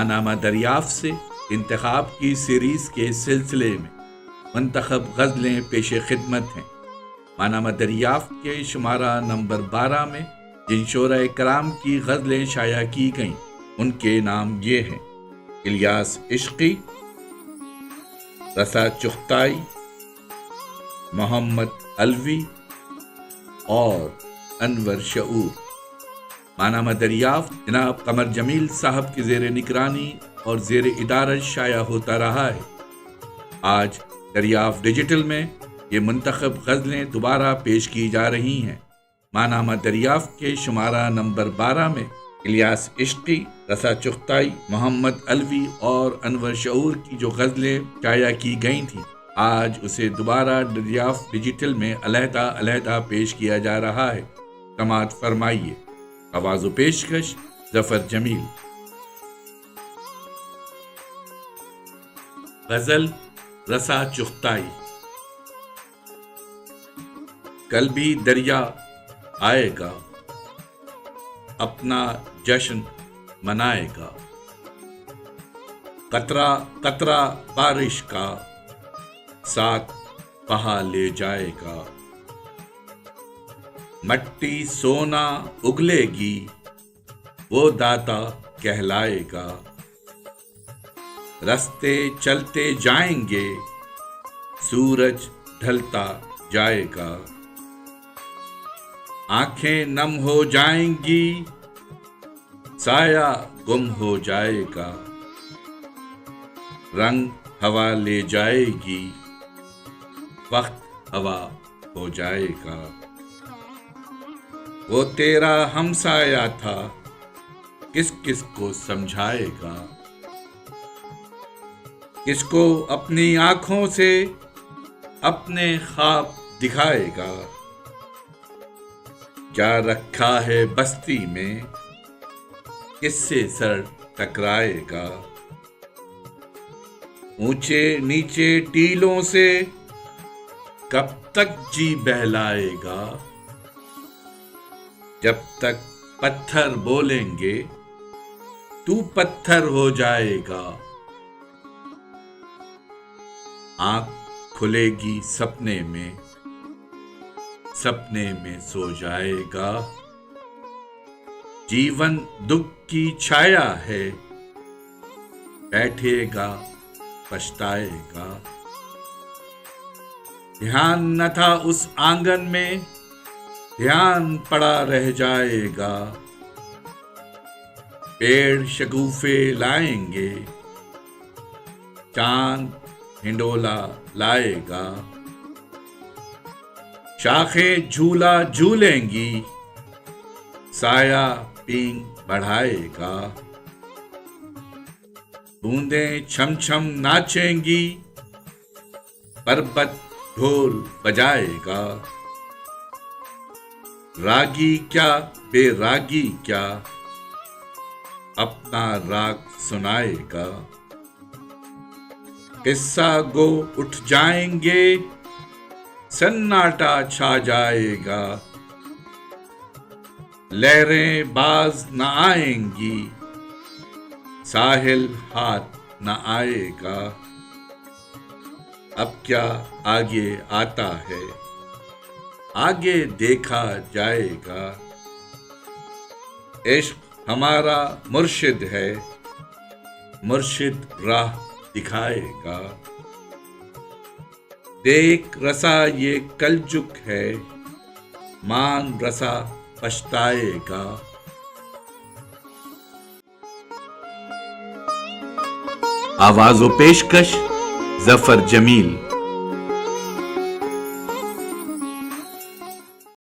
مانامہ دریافت سے انتخاب کی سیریز کے سلسلے میں منتخب غزلیں پیش خدمت ہیں۔ مانامہ دریافت کے شمارہ نمبر 12 میں جن شعراء کرام کی غزلیں شائع کی گئیں ان کے نام یہ ہیں: الیاس عشقی، رسا چغتائی، محمد علوی اور انور شعور۔ مانامہ دریافت جناب قمر جمیل صاحب کی زیر نگرانی اور زیر ادارت شائع ہوتا رہا ہے۔ آج دریافت ڈیجیٹل میں یہ منتخب غزلیں دوبارہ پیش کی جا رہی ہیں۔ مانامہ دریافت کے شمارہ نمبر 12 میں الیاس عشقی، رسا چغتائی، محمد علوی اور انور شعور کی جو غزلیں شائع کی گئی تھیں، آج اسے دوبارہ دریافت ڈیجیٹل میں علیحدہ علیحدہ پیش کیا جا رہا ہے۔ سماعت فرمائیے۔ آواز و پیشکش ظفر جمیل۔ غزل رسا چغتائی۔ کل بھی دریا آئے گا، اپنا جشن منائے گا، قطرہ قطرہ بارش کا ساتھ بہا لے جائے گا، مٹی سونا اگلے گی، وہ داتا کہلائے گا، رستے چلتے جائیں گے، سورج ڈھلتا جائے گا، آنکھیں نم ہو جائیں گی، سایہ گم ہو جائے گا، رنگ ہوا لے جائے گی، وقت ہوا ہو جائے گا، وہ تیرا ہمسایہ تھا، کس کس کو سمجھائے گا، کس کو اپنی آنکھوں سے اپنے خواب دکھائے گا، کیا رکھا ہے بستی میں، کس سے سر ٹکرائے گا، اونچے نیچے ٹیلوں سے کب تک جی بہلائے گا، جب تک پتھر بولیں گے تو پتھر ہو جائے گا، آنکھ کھلے گی سپنے میں، سپنے میں سو جائے گا، جیون دکھ کی چھایا ہے، بیٹھے گا پچھتائے گا، دھیان نہ تھا اس آنگن میں، دھیان پڑا رہ جائے گا، پیڑ شگوفے لائیں گے، چاند ہنڈولا لائے گا، شاخیں جھولا جھولیں گی، سایہ پینگ بڑھائے گا، بوندیں چھم چھم ناچیں گی، پربت ڈھول بجائے گا، راگی کیا بے راگی کیا، اپنا راگ سنائے گا، قصہ گو اٹھ جائیں گے، سناٹا چھا جائے گا، لہریں باز نہ آئیں گی، ساحل ہاتھ نہ آئے گا، اب کیا آگے آتا ہے، آگے دیکھا جائے گا، عشق ہمارا مرشد ہے، مرشد راہ دکھائے گا، دیکھ رسا یہ کل جک ہے، مان رسا پچھتائے گا۔ آواز و پیشکش ظفر جمیل۔